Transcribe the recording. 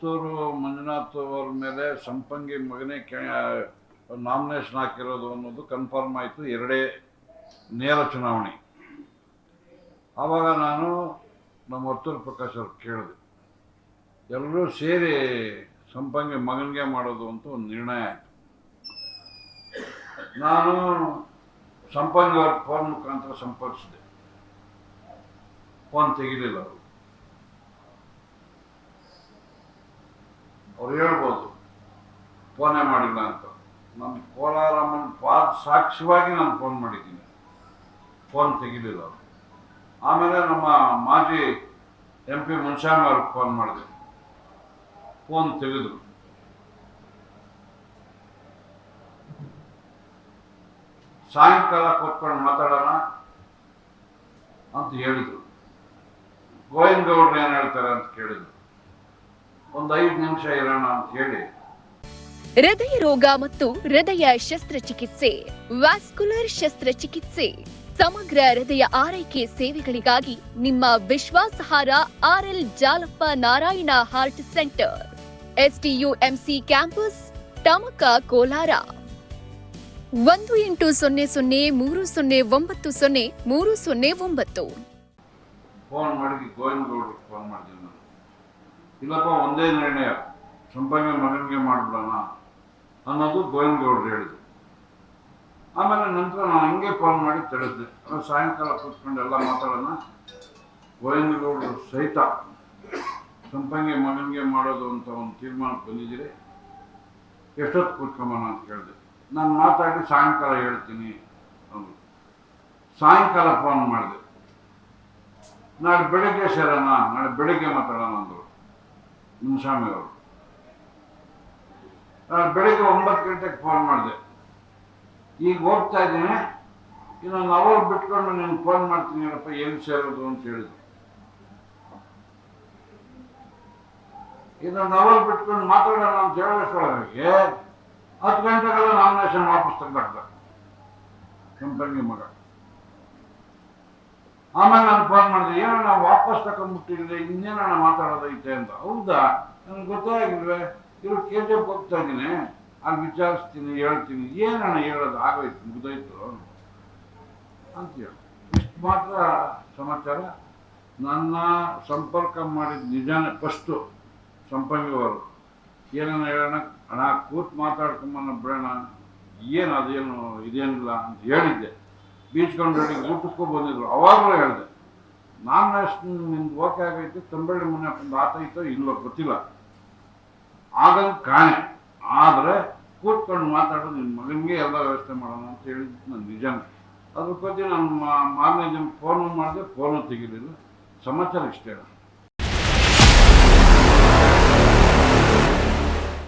ವರ್ತೂರು ಮಂಜುನಾಥ್ ಅವ್ರ ಮೇಲೆ ಸಂಪಂಗಿ ಮಗನೇ ನಾಮಿನೇಷನ್ ಹಾಕಿರೋದು ಅನ್ನೋದು ಕನ್ಫರ್ಮ್ ಆಯಿತು. ಎರಡೇ ನೇರ ಚುನಾವಣೆ. ಆವಾಗ ನಾನು ನಮ್ಮ ವರ್ತೂರು ಪ್ರಕಾಶ್ ಅವ್ರು ಕೇಳಿದೆ, ಎಲ್ಲರೂ ಸೇರಿ ಸಂಪಂಗಿ ಮಗನಿಗೆ ಮಾಡೋದು ಅಂತ ಒಂದು ನಿರ್ಣಯ ಆಯಿತು. ನಾನು ಸಂಪಂಗಿ ಅವ್ರ ಫೋನ್ ಮುಖಾಂತರ ಸಂಪರ್ಕಿಸಿದೆ. ಫೋನ್ ತೆಗಿಲಿಲ್ಲ ಅವರು. ಅವ್ರು ಹೇಳ್ಬೋದು ಫೋನೇ ಮಾಡಿಲ್ಲ ಅಂತ. ನಮ್ಮ ಕೋಲಾರಮ್ಮನ ಪಾದ ಸಾಕ್ಷಿಯಾಗಿ ನಾನು ಫೋನ್ ಮಾಡಿದ್ದೀನಿ, ಫೋನ್ ತೆಗಿಲಿಲ್ಲ ಅವರು. ಆಮೇಲೆ ನಮ್ಮ ಮಾಜಿ MP ಮುನ್ಸ್ವಾಮಿ ಅವ್ರಿಗೆ ಫೋನ್ ಮಾಡಿದೆ, ಫೋನ್ ತೆಗೆದ್ರು. ಸಾಯಂಕಾಲ ಕೂತ್ಕೊಂಡು ಮಾತಾಡೋಣ ಅಂತ ಹೇಳಿದ್ರು. ಗೋವಿಂದಗೌಡ್ರು ಏನು ಹೇಳ್ತಾರೆ ಅಂತ ಕೇಳಿದ್ರು. ಒಂದು 5 ನಿಮಿಷ ಇರೋಣ ಅಂತ ಹೇಳಿ. ಹೃದಯ ರೋಗ ಮತ್ತು ಹೃದಯ ಶಸ್ತ್ರಚಿಕಿತ್ಸೆ, ವ್ಯಾಸ್ಕ್ಯುಲರ್ ಶಸ್ತ್ರಚಿಕಿತ್ಸೆ, ಸಮಗ್ರ ಹೃದಯ ಆರೈಕೆ ಸೇವೆಗಳಿಗಾಗಿ ನಿಮ್ಮ ವಿಶ್ವಾಸಾರ್ಹ RL Jalappa Narayana heart centre, STUMC campus, Tamaka, Kolar. 180030090309. Phone ಮಾಡಿ ಗೋವಿಂದಗೌಡ್ರಿಗೆ ಫೋನ್ ಮಾಡಿದ್ದೀನಿ ನಾನು. ಇಲ್ಲಪ್ಪ ಒಂದೇ ನಿರ್ಣಯ, ಸಂಪಂಗಿ ಮಗನಿಗೆ ಮಾಡಿಬಿಡೋಣ ಅನ್ನೋದು ಗೋವಿಂದಗೌಡ್ರು ಹೇಳಿದ್ರು. ಆಮೇಲೆ ನಂತರ ನಾನು ಹಂಗೆ ಫೋನ್ ಮಾಡಿ ತಿಳಿಸಿದೆ. ಸಾಯಂಕಾಲ ಕೂತ್ಕೊಂಡು ಎಲ್ಲ ಮಾತಾಡೋಣ, ಗೋವಿಂದಗೌಡರು ಸಹಿತ ಸಂಪಂಗಿ ಮಗನಿಗೆ ಮಾಡೋದು ಅಂತ ಒಂದು ತೀರ್ಮಾನಕ್ಕೆ ಬಂದಿದ್ದೀರಿ, ಎಷ್ಟೊತ್ತು ಕೂತ್ಕೊಂಬೋಣ ಅಂತ ಕೇಳಿದೆ. ನಾನು ಮಾತಾಡಿ ಸಾಯಂಕಾಲ ಹೇಳ್ತೀನಿ ಅಂದರು. ಸಾಯಂಕಾಲ ಫೋನ್ ಮಾಡಿದೆ, ನಾಳೆ ಬೆಳಗ್ಗೆ ಸೇರೋಣ, ನಾಳೆ ಬೆಳಗ್ಗೆ ಮಾತಾಡೋಣ ಅಂದರು ಮುನ್ಸ್ವಾಮಿ ಅವರು. ನಾನು ಬೆಳಗ್ಗೆ 9 ಗಂಟೆಗೆ ಫೋನ್ ಮಾಡಿದೆ, ಈಗ ಹೋಗ್ತಾ ಇದ್ದೀನಿ, ಇನ್ನೊಂದು ಅವರ್ ಬಿಟ್ಕೊಂಡು ನೀನು ಫೋನ್ ಮಾಡ್ತೀನಿ ಏನಪ್ಪ, ಎಲ್ಲಿ ಸೇರೋದು ಅಂತ ಹೇಳಿದ್ರು. ಇನ್ನೊಂದು ಅವರ್ ಬಿಟ್ಕೊಂಡು ಮಾತಾಡೋಣ ಅಂತ ಹೇಳೋಷ್ಟೊಳಗೆ 10 ಗಂಟೆಗೆಲ್ಲ ನಾಮಿನೇಷನ್ ವಾಪಸ್ ತೆಗೆದಾಕ್ದ ಸಂಪಂಗಿ ಮಗ. ಆಮೇಲೆ ನಾನು ಫೋನ್ ಮಾಡಿದೆ, ಏನಣ್ಣ ವಾಪಸ್ ತಗೊಂಡ್ಬಿಟ್ಟಿದ್ರೆ ಇನ್ನೇನಣ್ಣ ಮಾತಾಡೋದೈತೆ ಅಂತ. ಹೌದಾ, ನನಗೆ ಗೊತ್ತಾಗಿಲ್ವೇ, ಇವ್ರು KGF ಹೋಗ್ತಾ ಇದ್ದೀನಿ, ಅಲ್ಲಿ ವಿಚಾರಿಸ್ತೀನಿ, ಹೇಳ್ತೀನಿ. ಏನಣ್ಣ ಹೇಳೋದು, ಆಗೋಯ್ತು, ಮುಗಿದೋಯ್ತು ಅಂತ ಹೇಳಿ. ಇಷ್ಟು ಮಾತ್ರ ಸಮಾಚಾರ. ನನ್ನ ಸಂಪರ್ಕ ಮಾಡಿದ ನಿಜಾನೇ ಫಸ್ಟು ಸಂಪಂಗಿ ಅವರು. ಏನೇನು ಹೇಳೋಣ ಅಣ್ಣ, ಕೂತ್ ಮಾತಾಡ್ಕೊಂಬನ ಬಿಡೋಣ, ಏನು ಅದೇನು ಇದೇನಿಲ್ಲ ಅಂತ ಹೇಳಿದ್ದೆ. ಬೀಚ್ಕೊಂಡು ರೆಡಿಗೆ ಊಟಕ್ಕೂ ಬಂದಿದ್ರು, ಅವಾಗಲೂ ಹೇಳಿದೆ, ನಾಮಿನೇಷನ್ ನಿಮ್ದು ಓಕೆ ಆಗೈತೆ, ತಂಬಳ್ಳಿ ಮುನಿಯಪ್ಪಂದು ಆತೈತೋ ಇಲ್ಲೋ ಗೊತ್ತಿಲ್ಲ, ಆಗದು ಕಾಣೆ, ಆದರೆ ಕೂತ್ಕೊಂಡು ಮಾತಾಡೋದು ನಿನ್ನ ಮಗನಿಗೆ ಎಲ್ಲ ವ್ಯವಸ್ಥೆ ಮಾಡೋಣ ಅಂತ ಹೇಳಿದ್ದು ನನ್ನ ನಿಜಾನೇ. ಅದ್ರ ಬಗ್ಗೆ ನಾನು ಮಾರನೇ ದಿನ ಫೋನು ಮಾಡಿದೆ, ಫೋನು ತೆಗಿಲಿಲ್ಲ. ಸಮಾಚಾರ ಇಷ್ಟೇ.